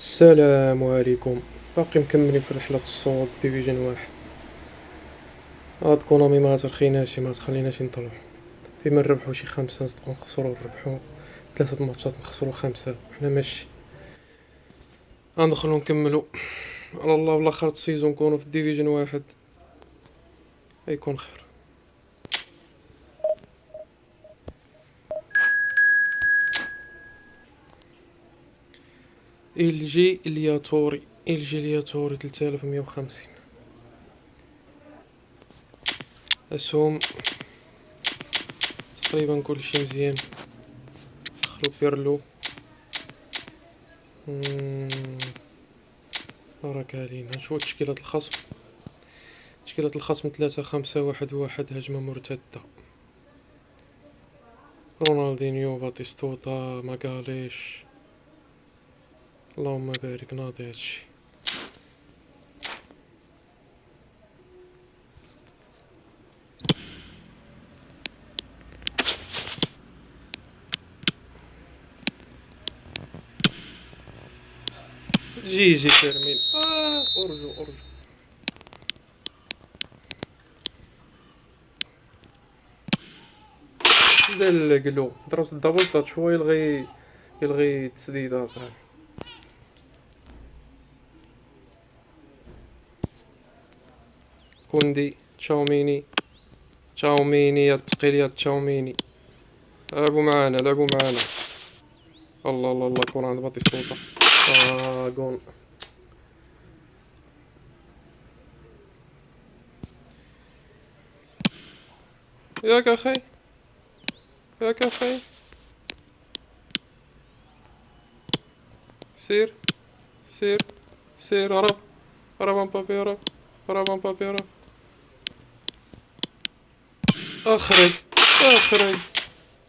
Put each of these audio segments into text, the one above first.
السلام عليكم. باقي مكملين في رحلة الصعود ديفيجن واحد. هاد كونامي ما ترخيناش، ما تخليناش نطلعو. فيما نربحو شي 5 نصدقو نخسرو، نربحو 3 ماتشات نخسرو 5. حنا ماشي غندخلو نكملو على الله. بلا خرط سيزون نكونو في ديفيجن واحد يكون خير. الجي الياتوري 3150 اسهم. تقريبا كلشي مزيان. دخلو بيرلو. راك علينا شو تشكيلة الخصم. تشكيلة الخصم 3-5-1-1 هجمة مرتدة. رونالدينيو، باتيستوتا، ماغاليش. اللهم بارك. ناضي هادشي. جي فيرمين. ارجو. زلقلو ضربت الدبل تاتش، هو يلغي التسديد اصاحبي. كوندي، تشاوميني يا الثقيل يا تشاوميني. لعبوا معانا. الله كون عند باتيستوتا. جون. ياك اخي. سير. هرب. امبابي هرب.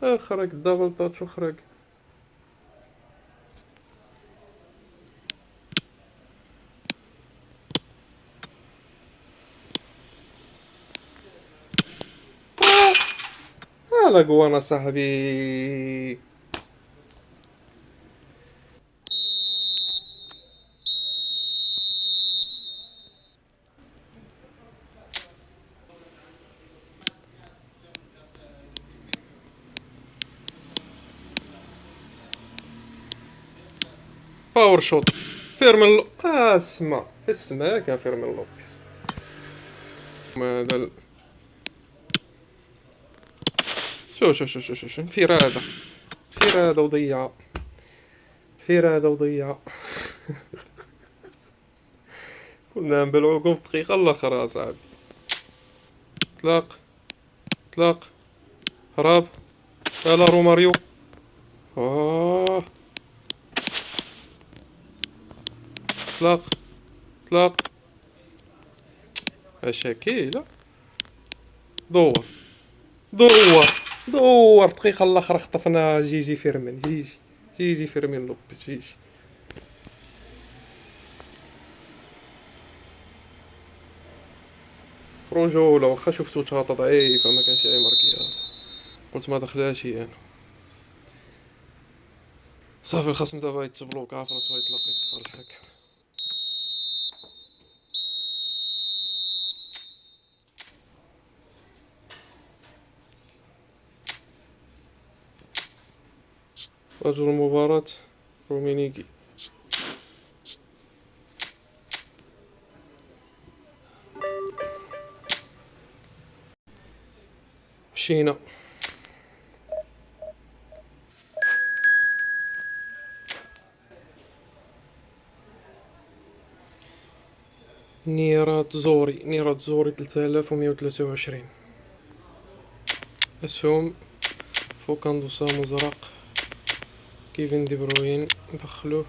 اخرج. دبل تاتش اخرج. لا جوانا صاحبي. باور شوت. فيرمين اسمع في السماء كان فيرمين لوبيس. هذا شو فرادة وضيعة. كنا نبلعوكم في دقيقة الاخر اصاحبي. اطلاق. هرب. يلا روماريو. اه اطلاق. اشاكيلة. دور. دقيقة الاخر خطفنا جي فيرمين. جي فيرمين لوبيس. رجولة. واخا شفتو تهاطا ضعيفة ما كانش اي ماركياز. قلت ما دخلاش انا. صافي الخصم دابا يتبلوك، عارف راسو يطلق يصفر الحكم. رجل المباراة رومينيجي. مشينا. نيرات زوري 3123 اسهم. فوكاندو سامو زرق. كيفن دي بروين دخلوه.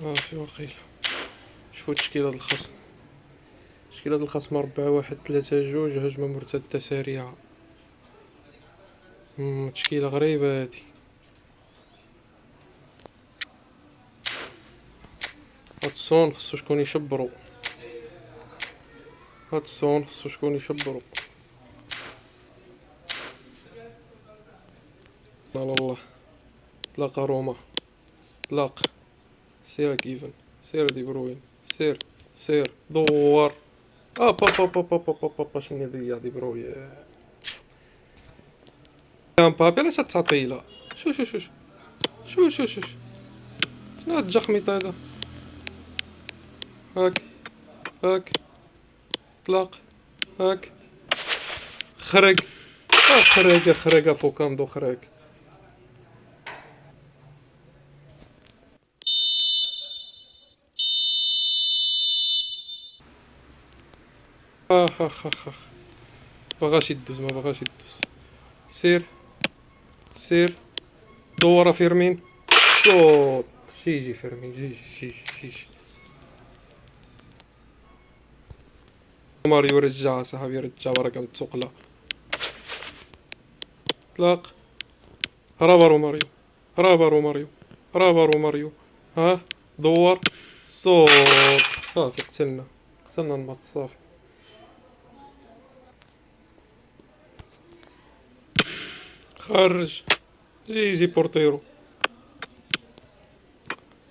ما في وقيل. شوفوا تشكيلة الخصم 4-1-3-2 هجمة مرتدة سريعة. تشكيلة غريبة هادي. هاتسون خصو شكون يشبرو. على الله. طلق روما. طلق. سير كيفن. سير دي بروين. سير. سير دور. اب اب اب اب اب اب اب اب شنو ضيع دي بروين. يا مبابي علاش تعطيله؟ شو شو شو شو شو شو شنو هاد الجخميط هذا؟ هاك هاك طلق هاك خرج. خرج خرج فوكاندو خرج. اخ بغاش يدوز ما بغاش يدوز. سير سير دورة فيرمين. صوت جيجي فيرمين جيجي جيجي جيجي. ماريو رجع صاحبي رجع ورقة متسقلة. اطلاق. رابرو ماريو رابرو ماريو رابرو ماريو. ها دور. صوت صافي قتلنا الماتش صافي. خرج. جيجي بورتيرو.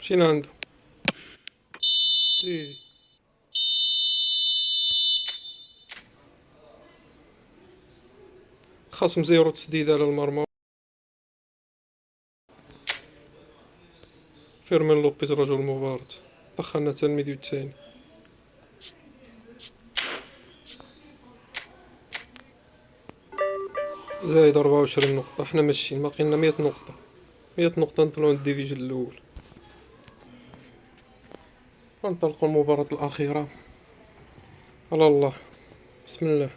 مشينا عنده. جيجي. خصم 0 تسديد على المرمى. فيرمين لوبيز رجل المباراة. دخلنا حتى الميديو الثاني. زايد 24 نقطة. حنا ماشيين باقيلنا 100 نقطة. 100 نقطة نطلعو الديفيجن الأول. ننطلقوا المباراة الأخيرة على الله. بسم الله.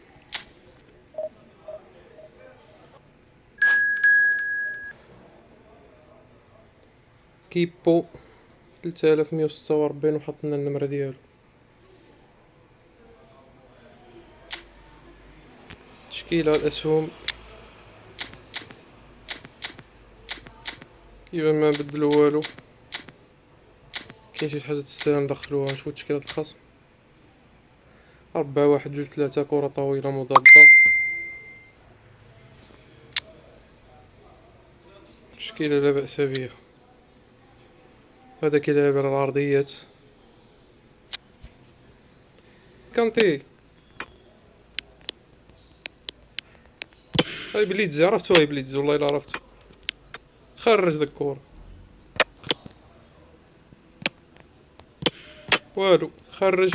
كيبو 3146 وحطنا النمرة ديالو. تشكيلة الأسهم كيما ما بدلو والو. كاين شي حاجة تستاهل ندخلوها. نشوفو تشكيلة الخصم. 4-1-2-3 كرة طويلة مضادة. تشكيلة لا بأس بها. هذا كيلعب على العرضيات. كانتي هاي بليتزي عرفتو. هاي بليتزي والله الا عرفتو. خرج داك الكورة. والو خرج.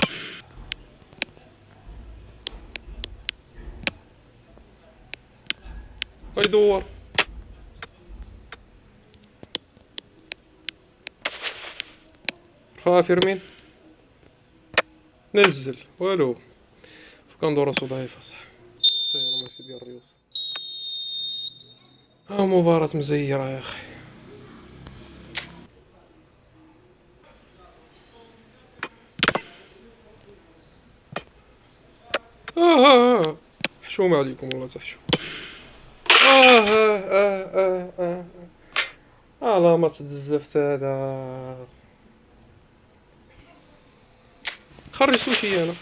هاي دور. رفعها فيرمين. نزل والو. كندور راسو ضعيفة صح. قصير ماشي ديال الريوس. ها مباراة مزيرة يا اخي. حشومة عليكم والله تحشوم. لا ماتش تزفت هذا. خرج سوشي انا.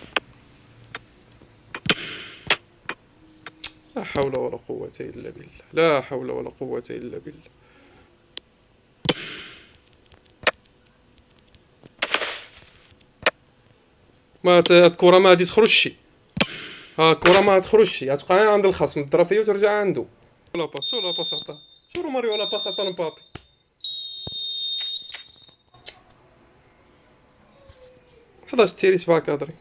لا حول ولا قوة الا بالله. لا حول ولا قوة الا بالله. ما الكرة ما غادي تخرجش. ها الكرة ما تخرجش. غتبقى عند الخصم تضرب فيا وترجع عنده. لا باس ولا باس عطا. شو روماريو ولا باس عطا لمبابي. حداش تيري 7 كادري.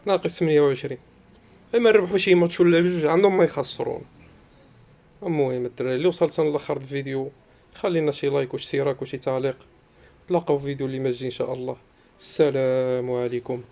ناقص 28. اما نربحو شي ماتش ولا جوج عندهم ما يخسرون. المهم الدراري اللي وصلت انا لاخر الفيديو خلينا شي لايك واشتراك وشي تعليق. نتلاقاو في فيديو اللي ماجي ان شاء الله. السلام عليكم.